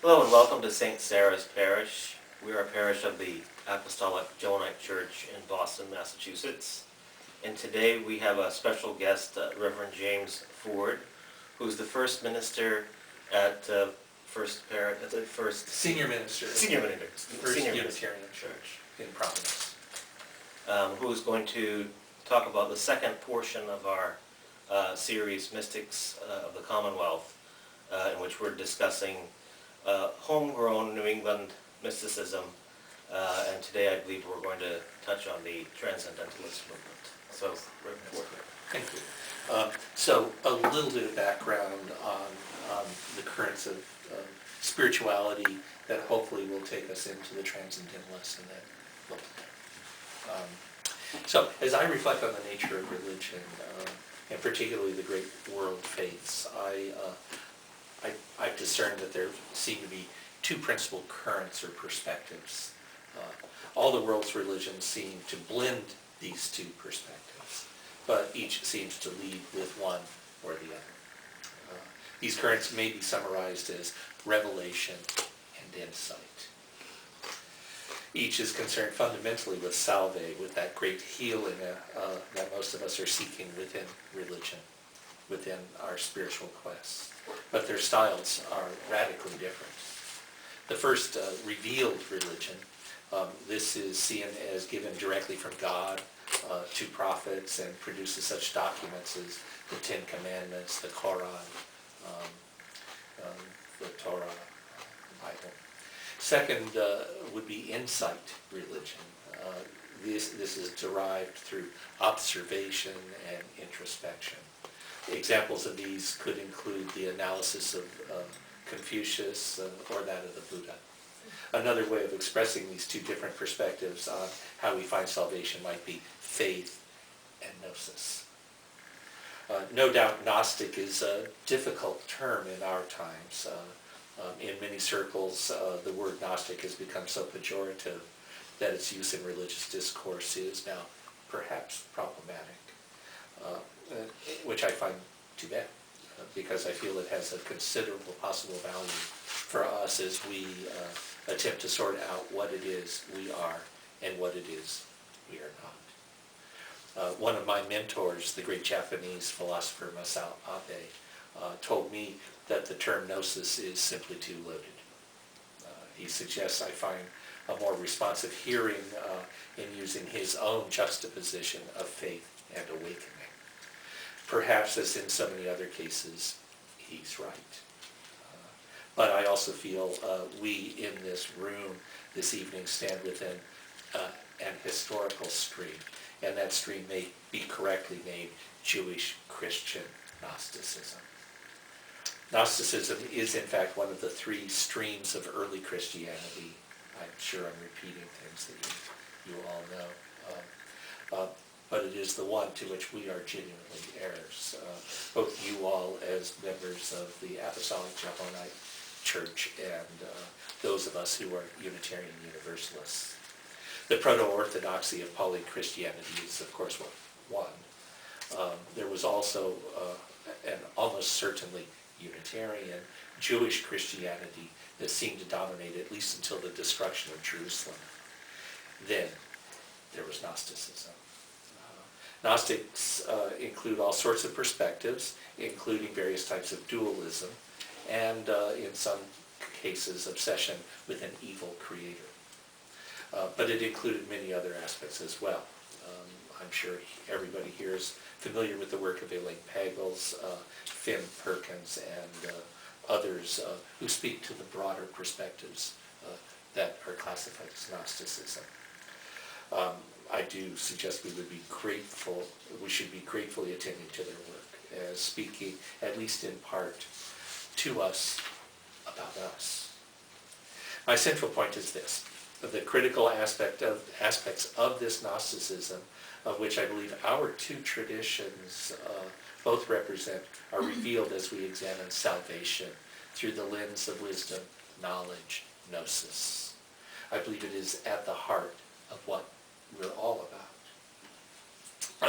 Hello and welcome to St. Sarah's Parish. We are a parish of the Apostolic Johannite Church in Boston, Massachusetts. And today we have a special guest, Reverend James Ford, who's the first minister at Senior minister. Senior minister. First Senior Unitarian Church in Providence. Who is going to talk about the second portion of our series, Mystics of the Commonwealth, in which we're discussing homegrown New England mysticism, and today I believe we're going to touch on the Transcendentalist movement. So, Reverend Ford. Thank you. So a little bit of background on the currents of spirituality that hopefully will take us into the Transcendentalists and then so as I reflect on the nature of religion, and particularly the great world faiths, I've discerned that there seem to be two principal currents or perspectives. All the world's religions seem to blend these two perspectives, but each seems to lead with one or the other. These currents may be summarized as revelation and insight. Each is concerned fundamentally with salve, with that great healing that most of us are seeking within religion, within our spiritual quests. But their styles are radically different. The first, revealed religion, this is seen as given directly from God to prophets and produces such documents as the Ten Commandments, the Quran, the Torah, the Bible. Second would be insight religion. This is derived through observation and introspection. Examples of these could include the analysis of Confucius or that of the Buddha. Another way of expressing these two different perspectives on how we find salvation might be faith and gnosis. No doubt Gnostic is a difficult term in our times. In many circles, the word Gnostic has become so pejorative that its use in religious discourse is now perhaps problematic, which I find too bad, because I feel it has a considerable possible value for us as we attempt to sort out what it is we are and what it is we are not. One of my mentors, the great Japanese philosopher Masao Abe, told me that the term gnosis is simply too loaded. He suggests I find a more responsive hearing in using his own juxtaposition of faith and awakening. Perhaps, as in so many other cases, he's right. But I also feel we in this room this evening stand within an historical stream, and that stream may be correctly named Jewish Christian Gnosticism. Gnosticism is in fact one of the three streams of early Christianity. I'm sure I'm repeating things that you all know. But it is the one to which we are genuinely heirs. Both you all as members of the Apostolic Johannite Church and those of us who are Unitarian Universalists. The proto-orthodoxy of Pauline Christianity is of course one. There was also and almost certainly Unitarian Jewish Christianity that seemed to dominate at least until the destruction of Jerusalem. Then there was Gnosticism. Gnostics include all sorts of perspectives, including various types of dualism, and in some cases obsession with an evil creator. But it included many other aspects as well. I'm sure everybody here is familiar with the work of Elaine Pagels, Finn Perkins, and others who speak to the broader perspectives that are classified as Gnosticism. I do suggest we should be gratefully attending to their work, as speaking, at least in part, to us about us. My central point is this: the critical aspects of this Gnosticism, of which I believe our two traditions both represent, are revealed as we examine salvation through the lens of wisdom, knowledge, gnosis. I believe it is at the heart of what we're all about.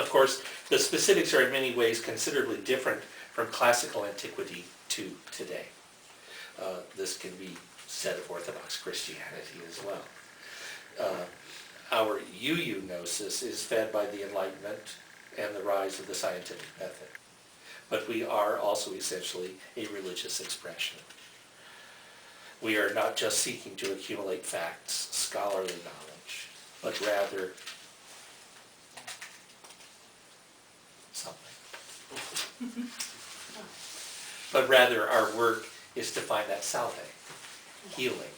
Of course, the specifics are in many ways considerably different from classical antiquity to today. This can be set of Orthodox Christianity as well. Our gnosis is fed by the Enlightenment and the rise of the scientific method. But we are also essentially a religious expression. We are not just seeking to accumulate facts, scholarly knowledge, but rather something. But rather our work is to find that salve, healing,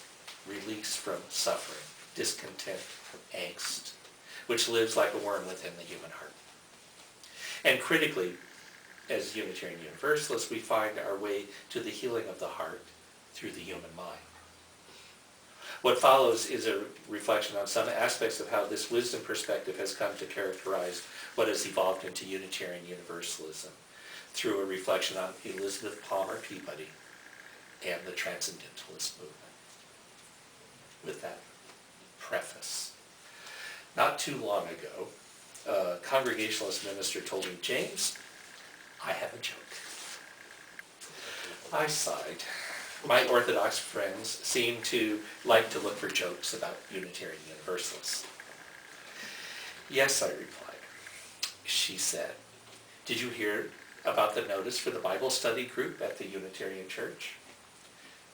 release from suffering, discontent, angst, which lives like a worm within the human heart. And critically, as Unitarian Universalists, we find our way to the healing of the heart through the human mind. What follows is a reflection on some aspects of how this wisdom perspective has come to characterize what has evolved into Unitarian Universalism through a reflection on Elizabeth Palmer Peabody and the Transcendentalist movement. With that preface. Not too long ago, a Congregationalist minister told me, "James, I have a joke." I sighed. My Orthodox friends seem to like to look for jokes about Unitarian Universalists. "Yes," I replied. She said, "Did you hear about the notice for the Bible study group at the Unitarian Church?"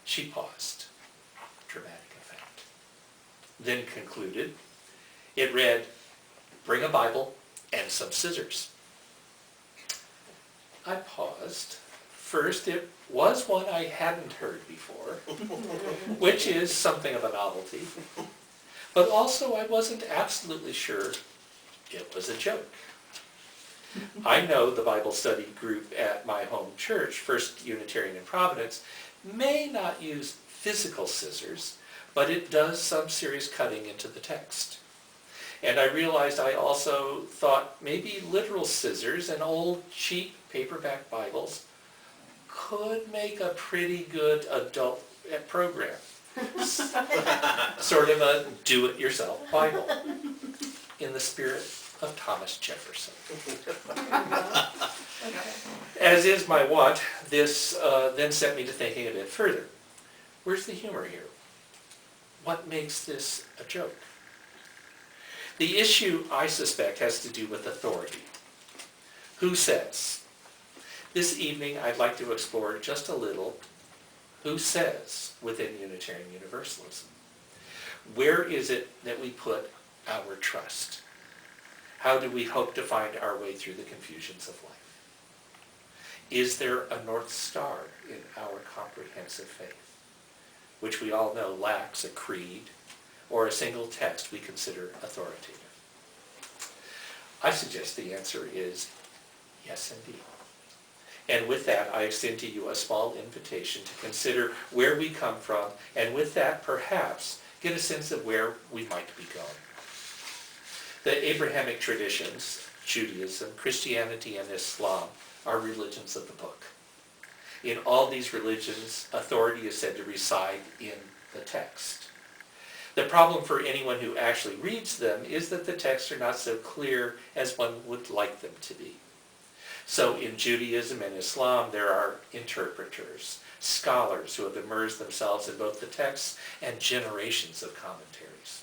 She paused. Dramatic effect. Then concluded. It read, "Bring a Bible and some scissors." I paused. First, it was one I hadn't heard before, which is something of a novelty. But also I wasn't absolutely sure it was a joke. I know the Bible study group at my home church, First Unitarian in Providence, may not use physical scissors, but it does some serious cutting into the text. And I realized I also thought maybe literal scissors and old cheap paperback Bibles could make a pretty good adult program. Sort of a do-it-yourself Bible in the spirit of Thomas Jefferson. As is my wont, this then set me to thinking a bit further. Where's the humor here? What makes this a joke? The issue, I suspect, has to do with authority. Who says? This evening, I'd like to explore just a little who says within Unitarian Universalism. Where is it that we put our trust? How do we hope to find our way through the confusions of life? Is there a North Star in our comprehensive faith, which we all know lacks a creed or a single text we consider authoritative? I suggest the answer is yes, indeed. And with that, I extend to you a small invitation to consider where we come from, and with that, perhaps, get a sense of where we might be going. The Abrahamic traditions, Judaism, Christianity, and Islam, are religions of the book. In all these religions, authority is said to reside in the text. The problem for anyone who actually reads them is that the texts are not so clear as one would like them to be. So in Judaism and Islam, there are interpreters, scholars who have immersed themselves in both the texts and generations of commentaries.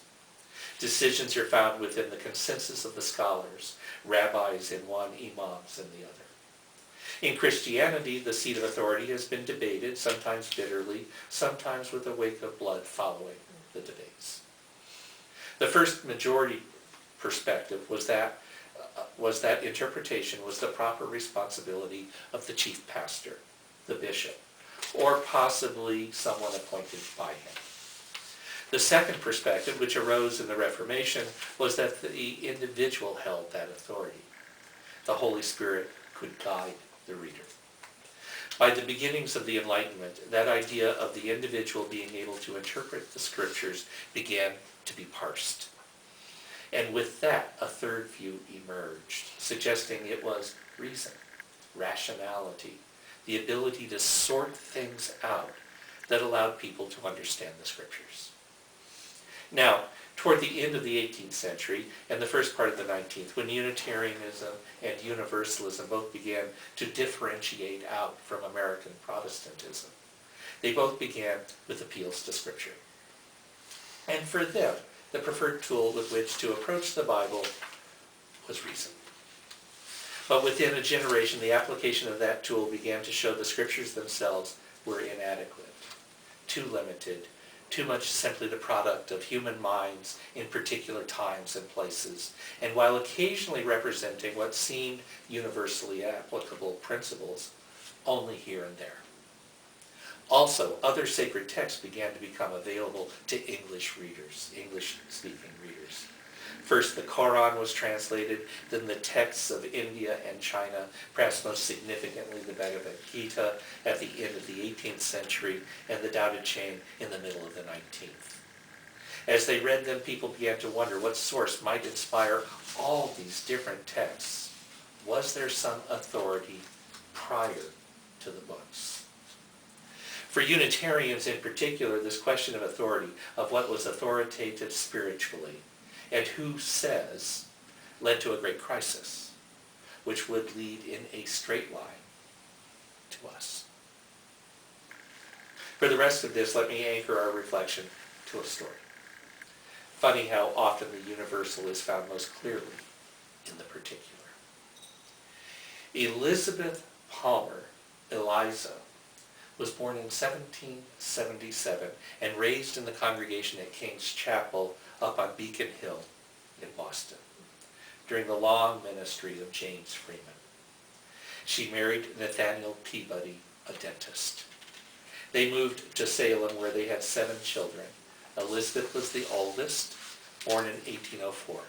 Decisions are found within the consensus of the scholars, rabbis in one, imams in the other. In Christianity, the seat of authority has been debated, sometimes bitterly, sometimes with a wake of blood following the debates. The first majority perspective was that interpretation was the proper responsibility of the chief pastor, the bishop, or possibly someone appointed by him. The second perspective, which arose in the Reformation, was that the individual held that authority. The Holy Spirit could guide the reader. By the beginnings of the Enlightenment, that idea of the individual being able to interpret the scriptures began to be parsed. And with that, a third view emerged, suggesting it was reason, rationality, the ability to sort things out that allowed people to understand the scriptures. Now, toward the end of the 18th century and the first part of the 19th, when Unitarianism and Universalism both began to differentiate out from American Protestantism, They both began with appeals to Scripture. And for them, the preferred tool with which to approach the Bible was reason. But within a generation, the application of that tool began to show the Scriptures themselves were inadequate, too limited, too much simply the product of human minds in particular times and places, and while occasionally representing what seemed universally applicable principles, only here and there. Also, other sacred texts began to become available to English-speaking readers. First, the Quran was translated, then the texts of India and China, perhaps most significantly the Bhagavad Gita at the end of the 18th century, and the Tao Te Ching in the middle of the 19th. As they read them, people began to wonder what source might inspire all these different texts. Was there some authority prior to the books? For Unitarians in particular, this question of authority, of what was authoritative spiritually, and who says, led to a great crisis, which would lead in a straight line to us. For the rest of this, let me anchor our reflection to a story. Funny how often the universal is found most clearly in the particular. Elizabeth Palmer, Eliza, was born in 1777 and raised in the congregation at King's Chapel up on Beacon Hill in Boston during the long ministry of James Freeman. She married Nathaniel Peabody, a dentist. They moved to Salem where they had 7 children. Elizabeth was the oldest, born in 1804.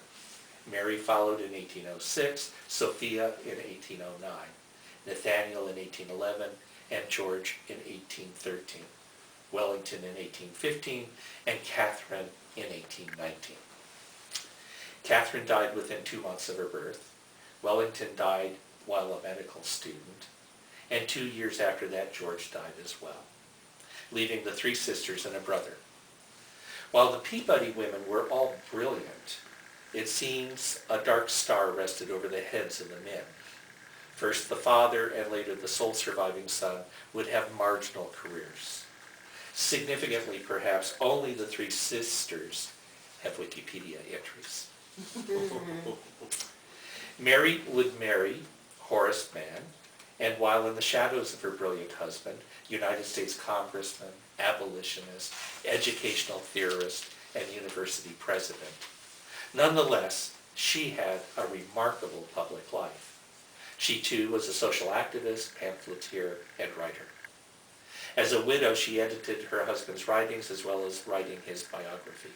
Mary followed in 1806, Sophia in 1809, Nathaniel in 1811, and George in 1813, Wellington in 1815, and Catherine in 1819. Catherine died within 2 months of her birth. Wellington died while a medical student. And 2 years after that, George died as well, leaving the 3 sisters and a brother. While the Peabody women were all brilliant, it seems a dark star rested over the heads of the men. First the father and later the sole surviving son would have marginal careers. Significantly, perhaps, only the 3 sisters have Wikipedia entries. Mary would marry Horace Mann, and while in the shadows of her brilliant husband, United States Congressman, abolitionist, educational theorist, and university president, nonetheless, she had a remarkable public life. She too was a social activist, pamphleteer, and writer. As a widow, she edited her husband's writings as well as writing his biography.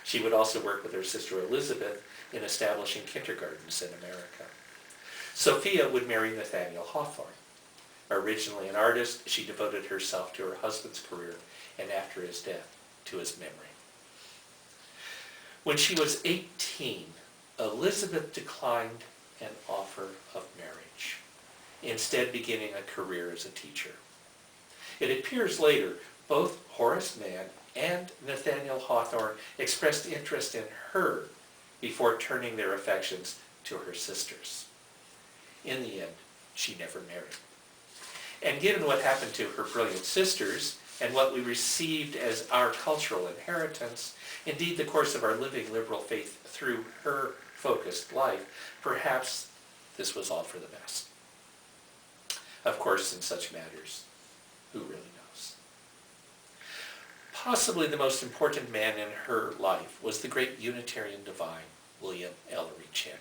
She would also work with her sister Elizabeth in establishing kindergartens in America. Sophia would marry Nathaniel Hawthorne. Originally an artist, she devoted herself to her husband's career and after his death, to his memory. When she was 18, Elizabeth declined an offer of marriage, instead beginning a career as a teacher. It appears later, both Horace Mann and Nathaniel Hawthorne expressed interest in her before turning their affections to her sisters. In the end, she never married. And given what happened to her brilliant sisters and what we received as our cultural inheritance, indeed the course of our living liberal faith through her focused life, perhaps this was all for the best. Of course, in such matters, who really knows? Possibly the most important man in her life was the great Unitarian divine, William Ellery Channing.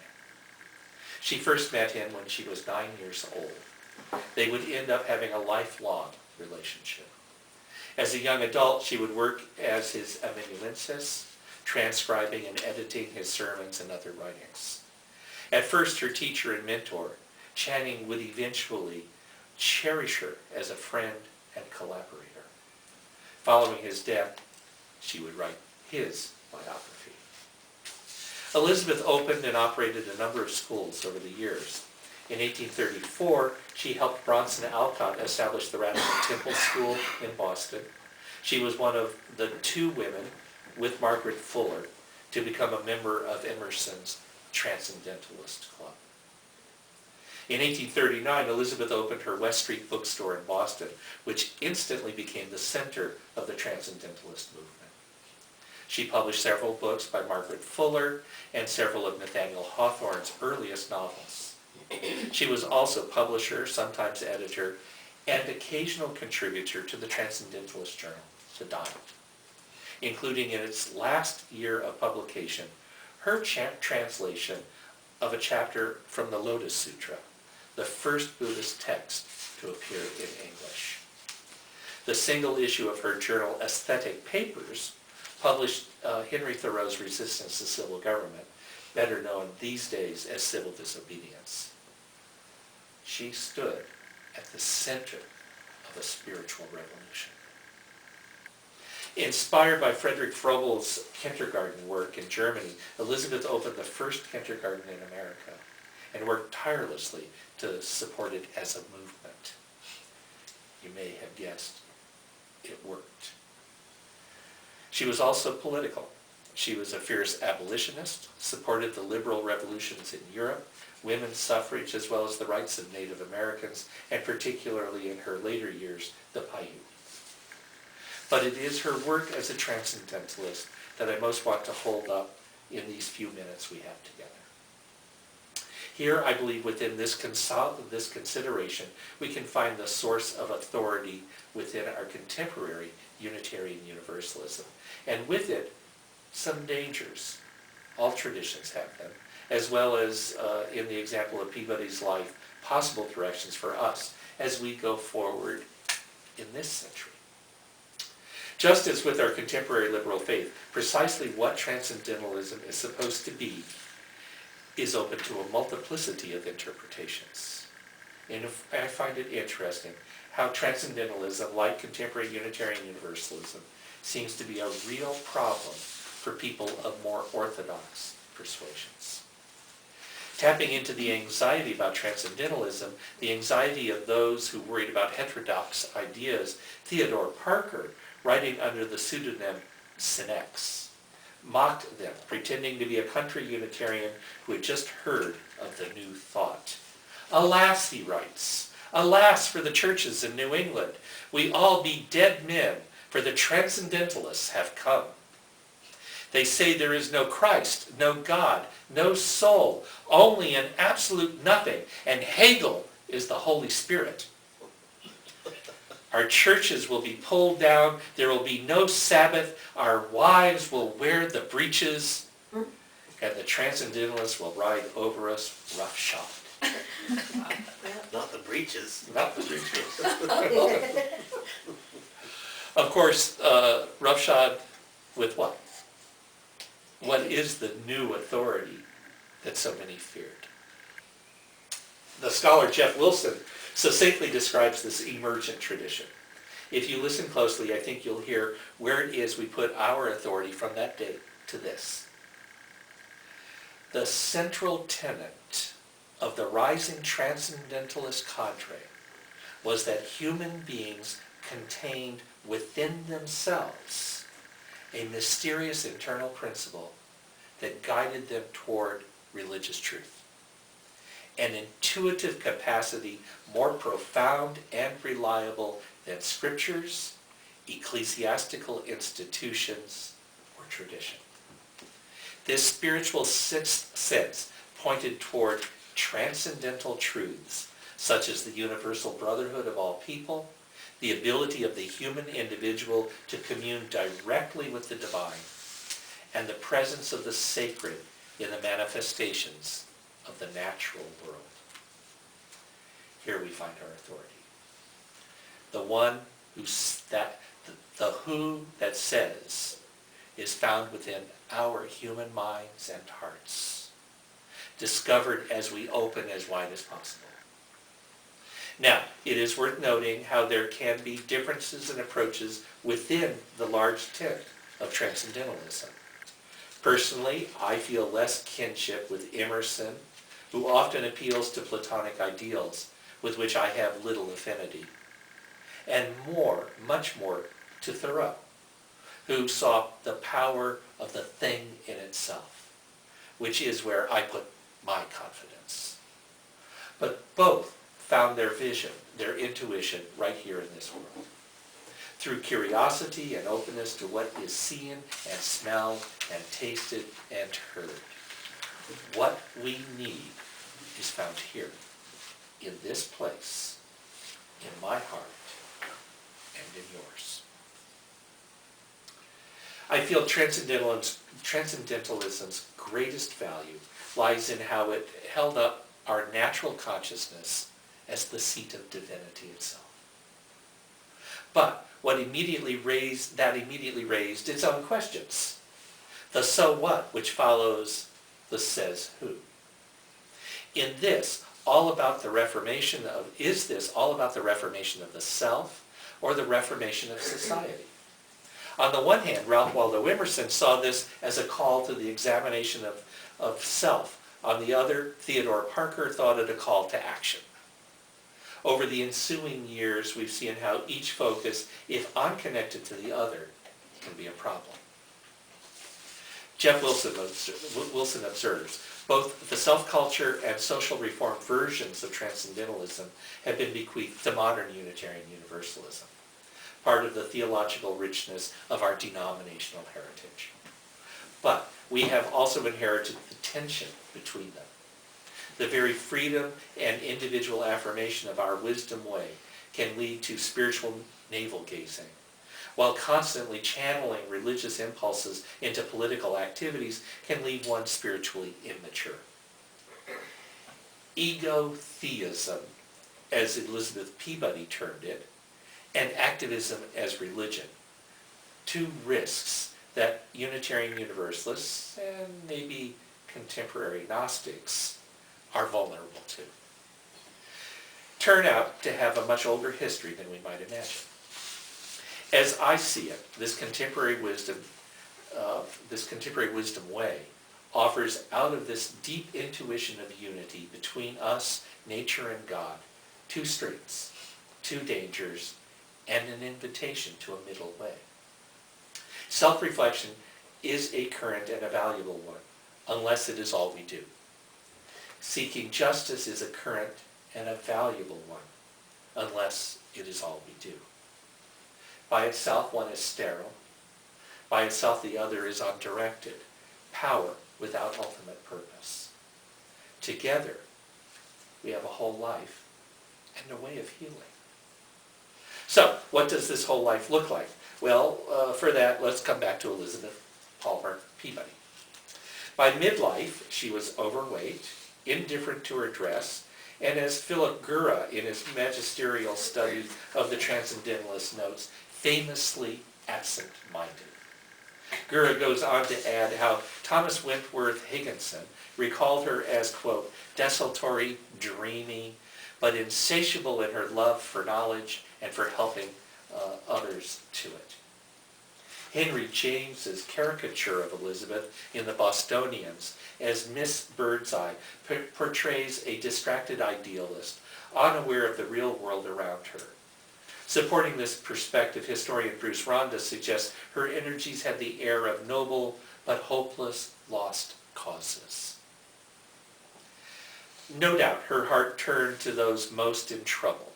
She first met him when she was 9 years old. They would end up having a lifelong relationship. As a young adult, she would work as his amanuensis, transcribing and editing his sermons and other writings. At first, her teacher and mentor, Channing would eventually cherish her as a friend and collaborator. Following his death, she would write his biography. Elizabeth opened and operated a number of schools over the years. In 1834, she helped Bronson Alcott establish the Radical Temple School in Boston. She was one of the 2 women, with Margaret Fuller, to become a member of Emerson's Transcendentalist Club. In 1839, Elizabeth opened her West Street bookstore in Boston, which instantly became the center of the Transcendentalist movement. She published several books by Margaret Fuller and several of Nathaniel Hawthorne's earliest novels. She was also publisher, sometimes editor, and occasional contributor to the Transcendentalist journal, The Dial, including in its last year of publication her translation of a chapter from the Lotus Sutra, the first Buddhist text to appear in English. The single issue of her journal, Aesthetic Papers, published Henry Thoreau's Resistance to Civil Government, better known these days as civil disobedience. She stood at the center of a spiritual revolution. Inspired by Frederick Froebel's kindergarten work in Germany, Elizabeth opened the first kindergarten in America and worked tirelessly to support it as a movement. You may have guessed, it worked. She was also political. She was a fierce abolitionist, supported the liberal revolutions in Europe, women's suffrage, as well as the rights of Native Americans, and particularly in her later years, the Paiute. But it is her work as a Transcendentalist that I most want to hold up in these few minutes we have together. Here, I believe within this consideration, we can find the source of authority within our contemporary Unitarian Universalism, and with it, some dangers. All traditions have them, as well as, in the example of Peabody's life, possible directions for us as we go forward in this century. Just as with our contemporary liberal faith, precisely what Transcendentalism is supposed to be is open to a multiplicity of interpretations. And I find it interesting how Transcendentalism, like contemporary Unitarian Universalism, seems to be a real problem for people of more orthodox persuasions. Tapping into the anxiety about Transcendentalism, the anxiety of those who worried about heterodox ideas, Theodore Parker, writing under the pseudonym Sinex, mocked them, pretending to be a country Unitarian who had just heard of the new thought. Alas, he writes, alas for the churches in New England. We all be dead men, for the Transcendentalists have come. They say there is no Christ, no God, no soul, only an absolute nothing, and Hegel is the Holy Spirit. Our churches will be pulled down, there will be no Sabbath, our wives will wear the breeches, and the Transcendentalists will ride over us roughshod. Not the breeches. Not the breeches. Of course, roughshod with what? What is the new authority that so many feared? The scholar Jeff Wilson succinctly describes this emergent tradition. If you listen closely, I think you'll hear where it is we put our authority from that date to this. The central tenet of the rising Transcendentalist cadre was that human beings contained within themselves a mysterious internal principle that guided them toward religious truth. An intuitive capacity more profound and reliable than scriptures, ecclesiastical institutions, or tradition. This spiritual sixth sense pointed toward transcendental truths, such as the universal brotherhood of all people, the ability of the human individual to commune directly with the divine, and the presence of the sacred in the manifestations of the natural world. Here we find our authority. The one the who that says is found within our human minds and hearts, discovered as we open as wide as possible. Now, it is worth noting how there can be differences in approaches within the large tent of Transcendentalism. Personally, I feel less kinship with Emerson, who often appeals to Platonic ideals with which I have little affinity, and more, much more, to Thoreau, who saw the power of the thing in itself, which is where I put my confidence. but both found their vision, their intuition, right here in this world. Through curiosity and openness to what is seen and smelled and tasted and heard. What we need is found here, in this place, in my heart, and in yours. I feel Transcendentalism's greatest value lies in how it held up our natural consciousness as the seat of divinity itself. But what immediately raised its own questions. The so what, which follows the says who. In this, all about the reformation of, is this all about the reformation of the self or the reformation of society? On the one hand, Ralph Waldo Emerson saw this as a call to the examination of self. On the other, Theodore Parker thought it a call to action. Over the ensuing years, we've seen how each focus, if unconnected to the other, can be a problem. Jeff Wilson observes, both the self-culture and social reform versions of Transcendentalism have been bequeathed to modern Unitarian Universalism, part of the theological richness of our denominational heritage. But we have also inherited the tension between them. The very freedom and individual affirmation of our wisdom way can lead to spiritual navel-gazing, while constantly channeling religious impulses into political activities can leave one spiritually immature. Ego-theism, as Elizabeth Peabody termed it, and activism as religion, two risks that Unitarian Universalists and maybe contemporary Gnostics are vulnerable to, turn out to have a much older history than we might imagine. As I see it, this contemporary wisdom way offers out of this deep intuition of unity between us, nature, and God, two streets, two dangers, and an invitation to a middle way. Self-reflection is a current and a valuable one, unless it is all we do. Seeking justice is a current and a valuable one, unless it is all we do. By itself, one is sterile. By itself, the other is undirected, power without ultimate purpose. Together, we have a whole life and a way of healing. So, what does this whole life look like? Well, for that, let's come back to Elizabeth Palmer Peabody. By midlife, she was overweight, indifferent to her dress, and as Philip Gura in his magisterial study of the Transcendentalist notes, famously absent-minded. Gura goes on to add how Thomas Wentworth Higginson recalled her as, quote, desultory, dreamy, but insatiable in her love for knowledge and for helping others to it. Henry James's caricature of Elizabeth in the Bostonians as Miss Birdseye portrays a distracted idealist, unaware of the real world around her. Supporting this perspective, historian Bruce Ronda suggests her energies had the air of noble but hopeless lost causes. No doubt her heart turned to those most in trouble,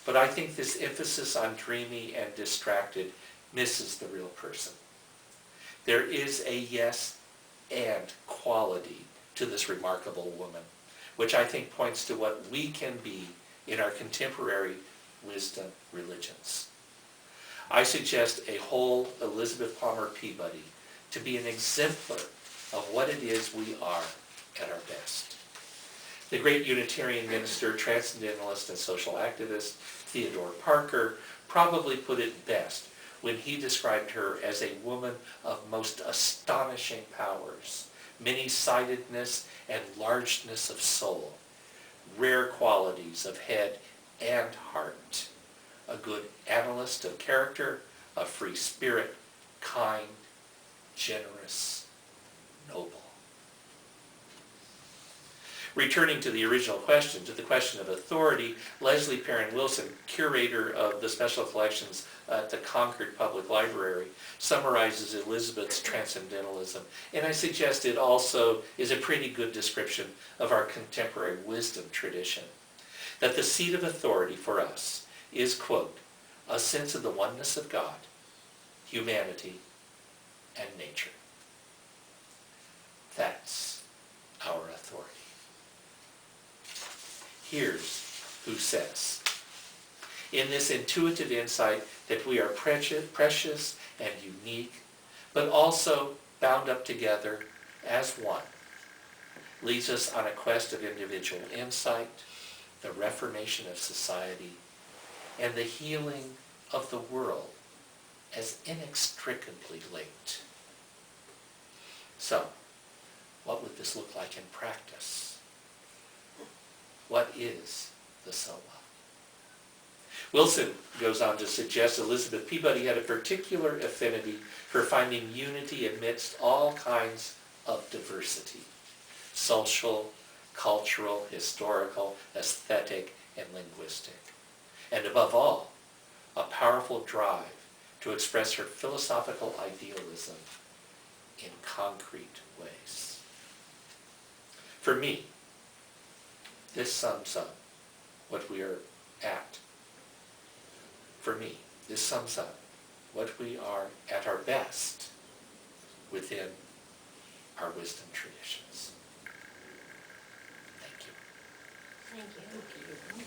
but I think this emphasis on dreamy and distracted misses the real person. There is a yes and quality to this remarkable woman, which I think points to what we can be in our contemporary wisdom religions. I suggest a whole Elizabeth Palmer Peabody to be an exemplar of what it is we are at our best. The great Unitarian minister, Transcendentalist, and social activist Theodore Parker probably put it best when he described her as a woman of most astonishing powers, many-sidedness and largeness of soul, rare qualities of head and heart, a good analyst of character, a free spirit, kind, generous, noble. Returning to the original question, to the question of authority, Leslie Perrin Wilson, curator of the Special Collections at the Concord Public Library, summarizes Elizabeth's Transcendentalism, and I suggest it also is a pretty good description of our contemporary wisdom tradition. That the seat of authority for us is, quote, a sense of the oneness of God, humanity, and nature. That's our authority. Here's who says, in this intuitive insight that we are precious and unique, but also bound up together as one, leads us on a quest of individual insight, the reformation of society, and the healing of the world as inextricably linked. So, what would this look like in practice? What is the sola? Wilson goes on to suggest Elizabeth Peabody had a particular affinity for finding unity amidst all kinds of diversity, social, cultural, historical, aesthetic, and linguistic. And above all, a powerful drive to express her philosophical idealism in concrete ways. For me, this sums up what we are at. For me, this sums up what we are at our best within our wisdom traditions. Thank you. Thank you.